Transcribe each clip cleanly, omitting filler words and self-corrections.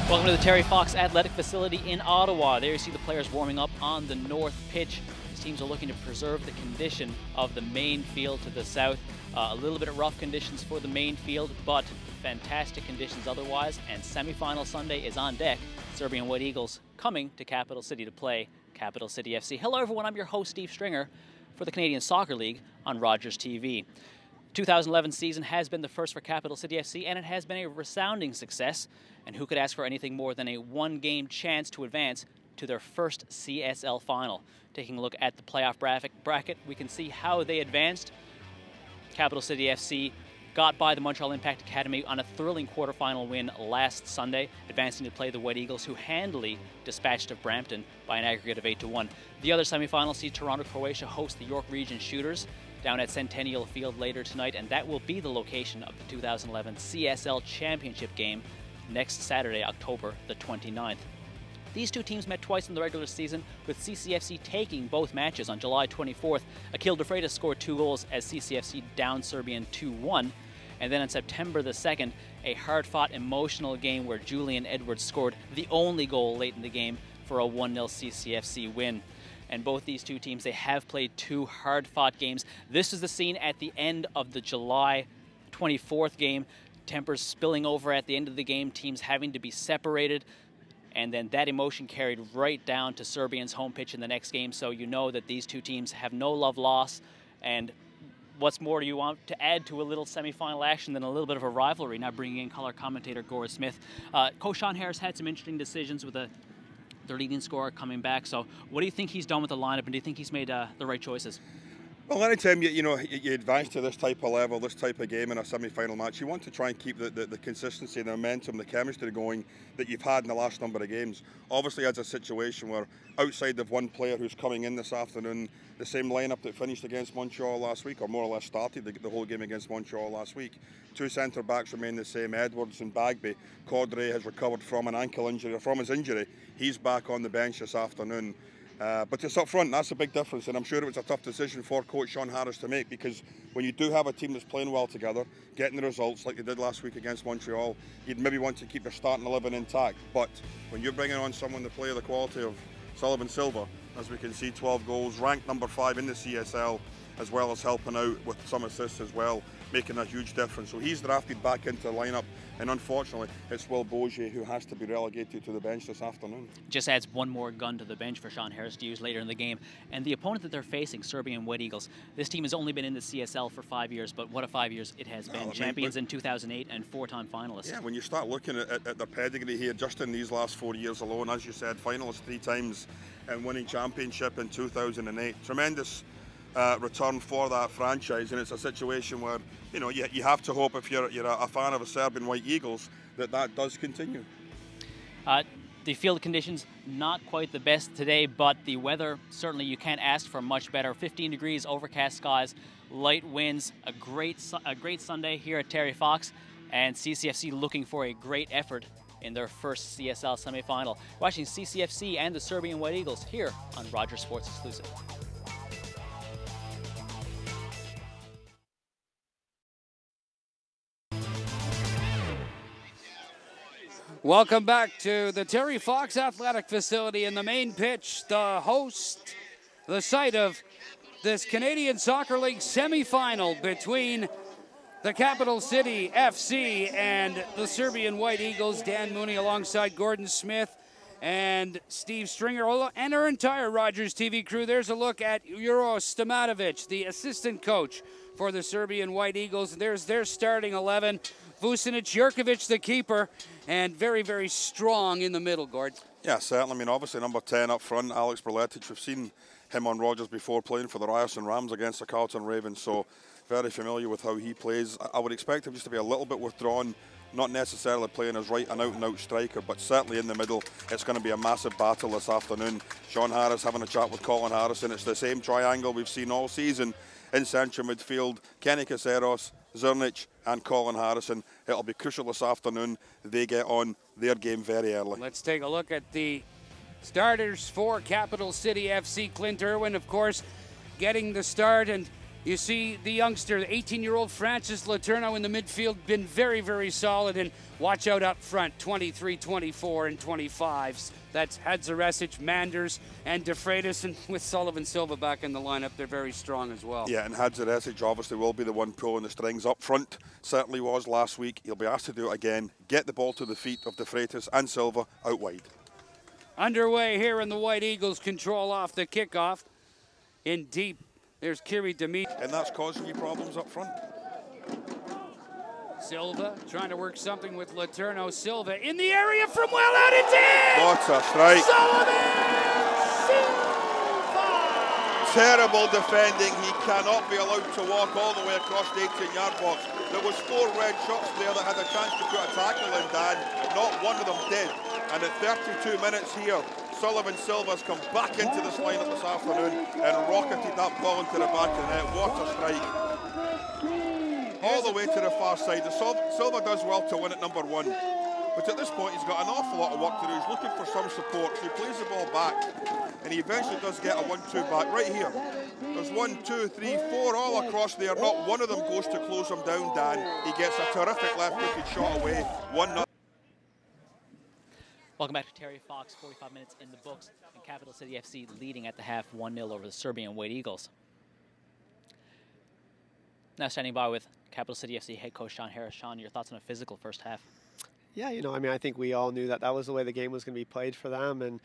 Welcome to the Terry Fox Athletic Facility in Ottawa. There you see the players warming up on the north pitch. These teams are looking to preserve the condition of the main field to the south. A little bit of rough conditions for the main field, but fantastic conditions otherwise. And semi-final Sunday is on deck. Serbian White Eagles coming to Capital City to play Capital City FC. Hello everyone, I'm your host Steve Stringer for the Canadian Soccer League on Rogers TV. 2011 season has been the first for Capital City FC, and it has been a resounding success. And who could ask for anything more than a one-game chance to advance to their first CSL final? Taking a look at the playoff bracket, we can see how they advanced. Capital City FC got by the Montreal Impact Academy on a thrilling quarterfinal win last Sunday, advancing to play the White Eagles, who handily dispatched of Brampton by an aggregate of 8-1. The other semifinals see Toronto, Croatia host the York Region Shooters down at Centennial Field later tonight, and that will be the location of the 2011 CSL Championship game next Saturday, October the 29th. These two teams met twice in the regular season, with CCFC taking both matches. On July 24th, Akil DeFreitas scored 2 goals as CCFC downed Serbian 2-1. And then on September the 2nd, a hard-fought, emotional game where Julian Edwards scored the only goal late in the game for a 1-0 CCFC win. And both these two teams, they have played 2 hard-fought games. This is the scene at the end of the July 24th game. Tempers spilling over at the end of the game, teams having to be separated, and then that emotion carried right down to Serbian's home pitch in the next game. So you know that these two teams have no love lost, and what's more, do you want to add to a little semifinal action than a little bit of a rivalry? Now bringing in color commentator Gora Smith. Coach Sean Harris had some interesting decisions with their leading scorer coming back. So what do you think he's done with the lineup, and do you think he's made the right choices? Well, anytime you advance to this type of level, this type of game in a semi-final match, you want to try and keep the consistency, the momentum, the chemistry going that you've had in the last number of games. Obviously, as a situation where outside of one player who's coming in this afternoon, the same lineup that finished against Montreal last week, or more or less started the whole game against Montreal last week. 2 centre-backs remain the same, Edwards and Bagby. Caudray has recovered from an ankle injury, from his injury. He's back on the bench this afternoon. But it's up front, that's a big difference, and I'm sure it was a tough decision for Coach Sean Harris to make, because when you do have a team that's playing well together, getting the results like they did last week against Montreal, you'd maybe want to keep your starting 11 intact. But when you're bringing on someone to play the quality of Sullivan Silva, as we can see, 12 goals, ranked number 5 in the CSL, as well as helping out with some assists as well, making a huge difference. So he's drafted back into the lineup, and unfortunately it's Will Bogier who has to be relegated to the bench this afternoon. Just adds one more gun to the bench for Sean Harris to use later in the game. And the opponent that they're facing, Serbian White Eagles, this team has only been in the CSL for 5 years, but what a 5 years it has been. Champions in 2008 and 4-time finalists. Yeah, when you start looking at their pedigree here, just in these last 4 years alone, as you said, finalists 3 times and winning championship in 2008. Tremendous return for that franchise, and it's a situation where you have to hope, if you're a fan of a Serbian White Eagles, that does continue. The field conditions not quite the best today, but the weather, certainly you can't ask for much better. 15 degrees, overcast skies, light winds, a great Sunday here at Terry Fox, and CCFC looking for a great effort in their first CSL semifinal. Watching CCFC and the Serbian White Eagles here on Rogers Sports Exclusive. Welcome back to the Terry Fox Athletic Facility in the main pitch, the host, the site of this Canadian Soccer League semi-final between the Capital City FC and the Serbian White Eagles. Dan Mooney alongside Gordon Smith and Steve Stringer and our entire Rogers TV crew. There's a look at Juro Stamatovic, the assistant coach for the Serbian White Eagles. There's their starting 11. Vucinic, Jurkovic, the keeper, and very, very strong in the middle, Gord. Yeah, certainly. I mean, obviously, number 10 up front, Alex Berletic. We've seen him on Rogers before playing for the Ryerson Rams against the Carlton Ravens, so very familiar with how he plays. I would expect him just to be a little bit withdrawn, not necessarily playing as an out-and-out striker, but certainly in the middle. It's going to be a massive battle this afternoon. Sean Harris having a chat with Colin Harrison. It's the same triangle we've seen all season in central midfield. Kenny Caceros, Zernic and Colin Harrison. It'll be crucial this afternoon. They get on their game very early. Let's take a look at the starters for Capital City FC. Clint Irwin, of course, getting the start, and You see the youngster, the 18-year-old Francis Letourneau in the midfield, been very, very solid. And watch out up front, 23, 24, and 25s. That's Hadzaresic, Manders, and De Freitas. And with Sullivan Silva back in the lineup, they're very strong as well. Yeah, and Hadzaresic obviously will be the one pulling the strings up front. Certainly was last week. He'll be asked to do it again. Get the ball to the feet of De Freitas and Silva out wide. Underway here, and the White Eagles control off the kickoff. In deep, there's Kiri Demit. And that's causing you problems up front. Silva trying to work something with Letourneau. Silva in the area from well out, it's in! What a strike. Sullivan Silva! Terrible defending. He cannot be allowed to walk all the way across the 18-yard box. There was 4 red shots there that had a chance to put a tackle in, Dan. Not one of them did. And at 32 minutes here, Sullivan Silva's come back into this lineup this afternoon and rocketed that ball into the back of the net. What a strike. All the way to the far side. Silva does well to win at number 1. But at this point, he's got an awful lot of work to do. He's looking for some support. So he plays the ball back. And he eventually does get a 1-2 back right here. There's 1, 2, 3, 4 all across there. Not one of them goes to close him down, Dan. He gets a terrific left-footed shot away. 1-0. Welcome back to Terry Fox. 45 minutes in the books, and Capital City FC leading at the half 1-0 over the Serbian White Eagles. Now standing by with Capital City FC head coach Sean Harris. Sean, your thoughts on a physical first half? Yeah, I mean, I think we all knew that that was the way the game was going to be played for them, and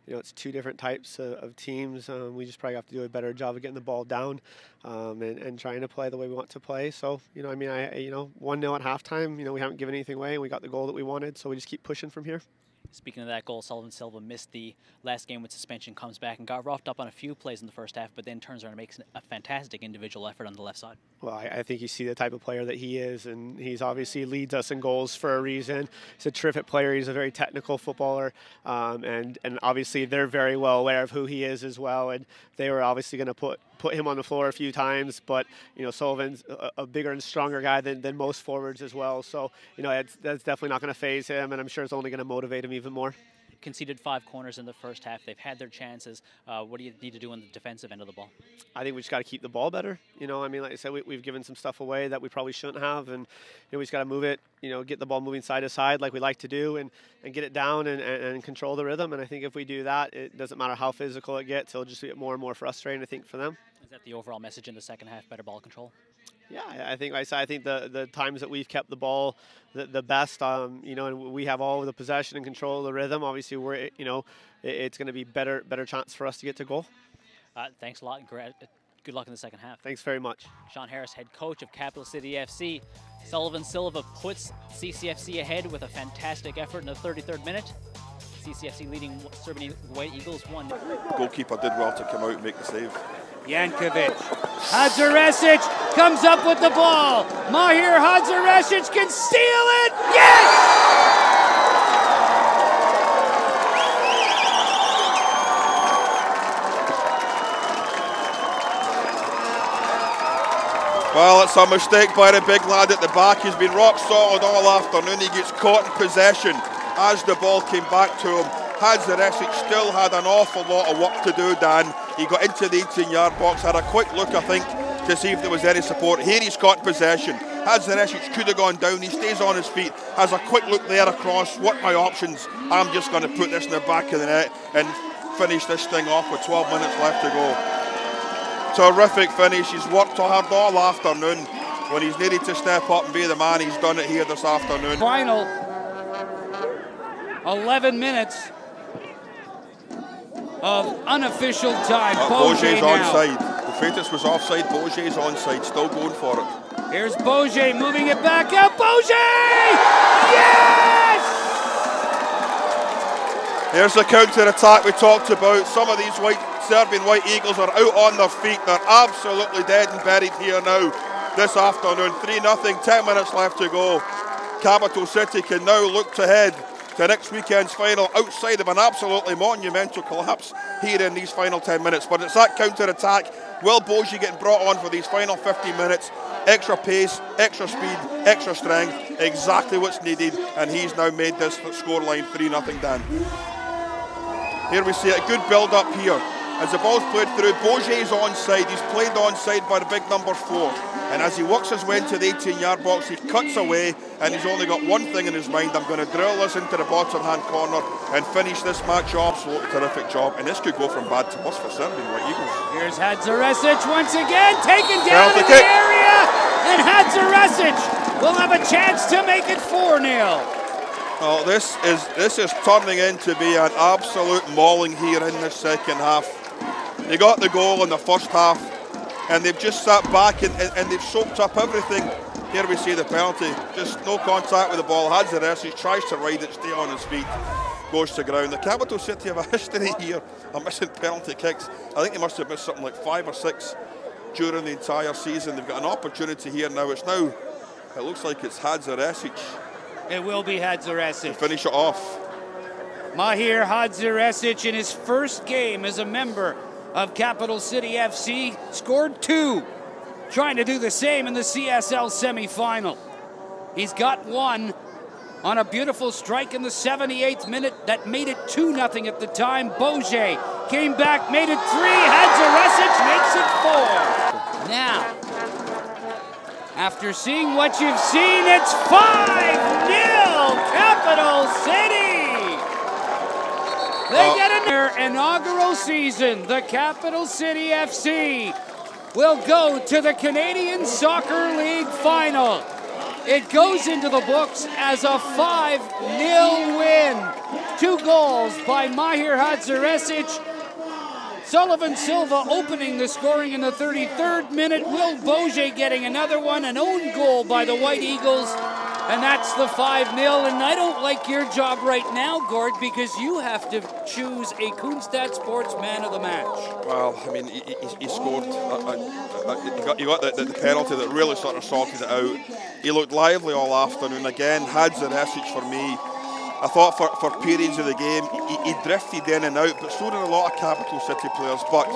it's 2 different types of teams. We just probably have to do a better job of getting the ball down and trying to play the way we want to play. So, I mean, 1-0 at halftime. We haven't given anything away, and we got the goal that we wanted. So we just keep pushing from here. Speaking of that goal, Sullivan Silva missed the last game with suspension, comes back and got roughed up on a few plays in the first half, but then turns around and makes a fantastic individual effort on the left side. Well, I think you see the type of player that he is, and he's obviously leads us in goals for a reason. He's a terrific player. He's a very technical footballer, and obviously they're very well aware of who he is as well, and they were obviously going to put him on the floor a few times, but Sullivan's a bigger and stronger guy than most forwards as well. So that's definitely not going to phase him, and I'm sure it's only going to motivate him even more. Conceded 5 corners in the first half. They've had their chances. What do you need to do on the defensive end of the ball? I think we just got to keep the ball better. I mean, like I said, we've given some stuff away that we probably shouldn't have, and we just got to move it. Get the ball moving side to side like we like to do, and get it down and control the rhythm. And I think if we do that, it doesn't matter how physical it gets. It'll just get more and more frustrating, I think, for them. Is that the overall message in the second half? Better ball control. Yeah, I think the times that we've kept the ball the best, and we have all of the possession and control of the rhythm. Obviously, it's going to be better chance for us to get to goal. Thanks a lot. Good luck in the second half. Thanks very much. Sean Harris, head coach of Capital City FC. Sullivan Silva puts CCFC ahead with a fantastic effort in the 33rd minute. CCFC leading Serbian White Eagles 1. Goalkeeper did well to come out and make the save. Jankovic. Hadzaresic comes up with the ball. Mahir Hadzaresic can steal it. Yes! Well, it's a mistake by the big lad at the back. He's been rock solid all afternoon. He gets caught in possession as the ball came back to him. Hadzaresic still had an awful lot of work to do, Dan. He got into the 18-yard box, had a quick look, I think, to see if there was any support. Here he's got possession. Hadzaresic could have gone down. He stays on his feet, has a quick look there across. What are my options? I'm just going to put this in the back of the net and finish this thing off with 12 minutes left to go. Terrific finish. He's worked hard all afternoon. When he's needed to step up and be the man, he's done it here this afternoon. Final 11 minutes of unofficial time. Boget's onside. The Freitas was offside. Boget's onside. Still going for it. Here's Boget moving it back out. Boget! Yes! Here's the counter-attack we talked about. Some of these Serbian White Eagles are out on their feet. They're absolutely dead and buried here now this afternoon. 3-0, 10 minutes left to go. Capital City can now look to head to next weekend's final outside of an absolutely monumental collapse here in these final 10 minutes. But it's that counter-attack. Will Boget getting brought on for these final 50 minutes? Extra pace, extra speed, extra strength, exactly what's needed, and he's now made this scoreline 3-0 Dan. Here we see a good build-up here. As the ball's played through, Beauger's onside. He's played onside by the big number 4. And as he works his way into the 18-yard box, he cuts away, and he's only got one thing in his mind: I'm going to drill this into the bottom-hand corner and finish this match off. So, terrific job. And this could go from bad to worse for Serbian White Eagles. Here's Hadzaresic once again, taken down in the area, and Hadzaresic will have a chance to make it 4-0. Oh, this is turning into be an absolute mauling here in the second half. They got the goal in the first half, and they've just sat back and they've soaked up everything. Here we see the penalty, just no contact with the ball. Hadzaresic tries to ride it, stay on his feet, goes to ground. The Capital City have a history here of missing penalty kicks. I think they must have missed something like 5 or 6 during the entire season. They've got an opportunity here now. It looks like it's Hadzaresic. It will be Hadzaresic. To finish it off. Mahir Hadzaresic, in his first game as a member of Capital City FC, scored 2, trying to do the same in the CSL semi-final. He's got 1 on a beautiful strike in the 78th minute that made it 2-0 at the time. Beauger came back, made it 3. Hadzaresic makes it 4. Now, after seeing what you've seen, it's 5-0 Capital City. They get in their inaugural season. The Capital City FC will go to the Canadian Soccer League final. It goes into the books as a 5-0 win. 2 goals by Mahir Hadzaresic. Sullivan Silva opening the scoring in the 33rd minute. Will Beauger getting another one. An own goal by the White Eagles. And that's the 5-0. And I don't like your job right now, Gord, because you have to choose a Kunstad Sports Man of the Match. Well, I mean, he scored. He got the penalty that really sort of sorted it out. He looked lively all afternoon. Again, Hadzaresic for me. I thought for periods of the game, he drifted in and out, but so did a lot of Capital City players. But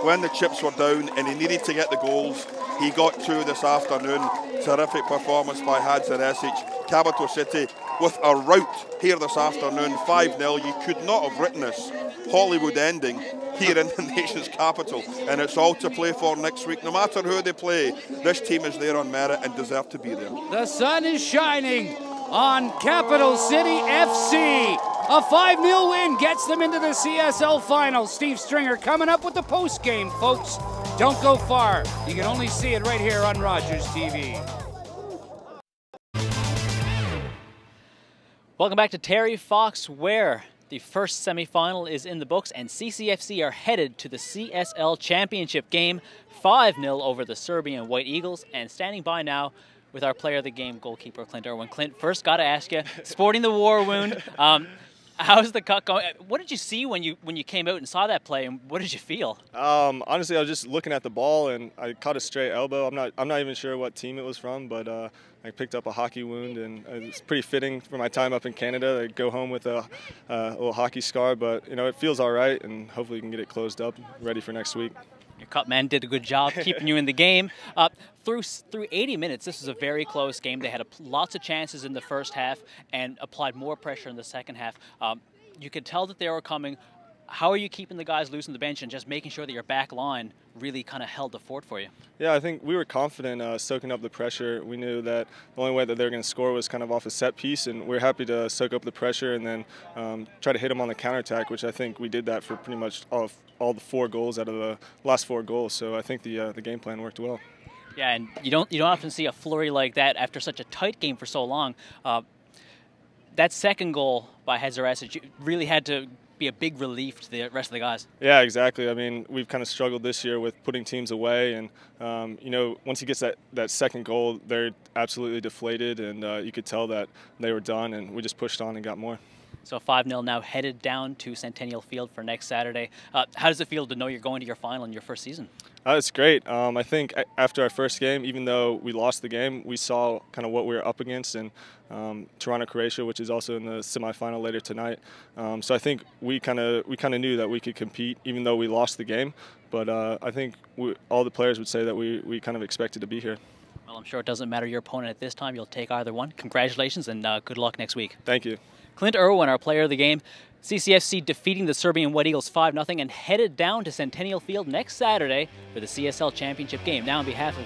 when the chips were down and he needed to get the goals, he got 2 this afternoon. Terrific performance by Hadzaresic. Capital City with a rout here this afternoon, 5-0. You could not have written this Hollywood ending here in the nation's capital, and it's all to play for next week. No matter who they play, this team is there on merit and deserve to be there. The sun is shining on Capital City FC. A 5-0 win gets them into the CSL final. Steve Stringer coming up with the post game, folks. Don't go far. You can only see it right here on Rogers TV. Welcome back to Terry Fox, where the first semi-final is in the books, and CCFC are headed to the CSL Championship game, 5-0 over the Serbian White Eagles. And standing by now with our player of the game, goalkeeper Clint Irwin. Clint, first got to ask you, sporting the war wound, how's the cut going? What did you see when you came out and saw that play, and what did you feel? Honestly, I was just looking at the ball, and I caught a straight elbow. I'm not even sure what team it was from, but I picked up a hockey wound, and it's pretty fitting for my time up in Canada. I go home with a little hockey scar, but you know, it feels all right, and hopefully we can get it closed up, ready for next week. Your cut man did a good job keeping you in the game. Through 80 minutes, this was a very close game. They had lots of chances in the first half and applied more pressure in the second half. You could tell that they were coming. How are you keeping the guys loose on the bench and just making sure that your back line really kind of held the fort for you? Yeah, I think we were confident soaking up the pressure. We knew that the only way that they were going to score was kind of off a set piece, and we were happy to soak up the pressure and then try to hit them on the counterattack, which I think we did that for pretty much all the 4 goals out of the last 4 goals. So I think the game plan worked well. Yeah, and you don't often see a flurry like that after such a tight game for so long. That second goal by Hadzaresic really had to be a big relief to the rest of the guys. Yeah, exactly. I mean, we've kind of struggled this year with putting teams away, and you know, once he gets that second goal, they're absolutely deflated, and you could tell that they were done, and we just pushed on and got more. So 5-0 now, headed down to Centennial Field for next Saturday. How does it feel to know you're going to your final in your first season? It's great. I think after our first game, even though we lost the game, we saw kind of what we were up against in Toronto, Croatia, which is also in the semifinal later tonight. So I think we kind of knew that we could compete, even though we lost the game. But I think all the players would say that we kind of expected to be here. Well, I'm sure it doesn't matter your opponent at this time. You'll take either one. Congratulations and good luck next week. Thank you. Clint Irwin, our player of the game. CCFC defeating the Serbian White Eagles 5-0 and headed down to Centennial Field next Saturday for the CSL Championship game. Now on behalf of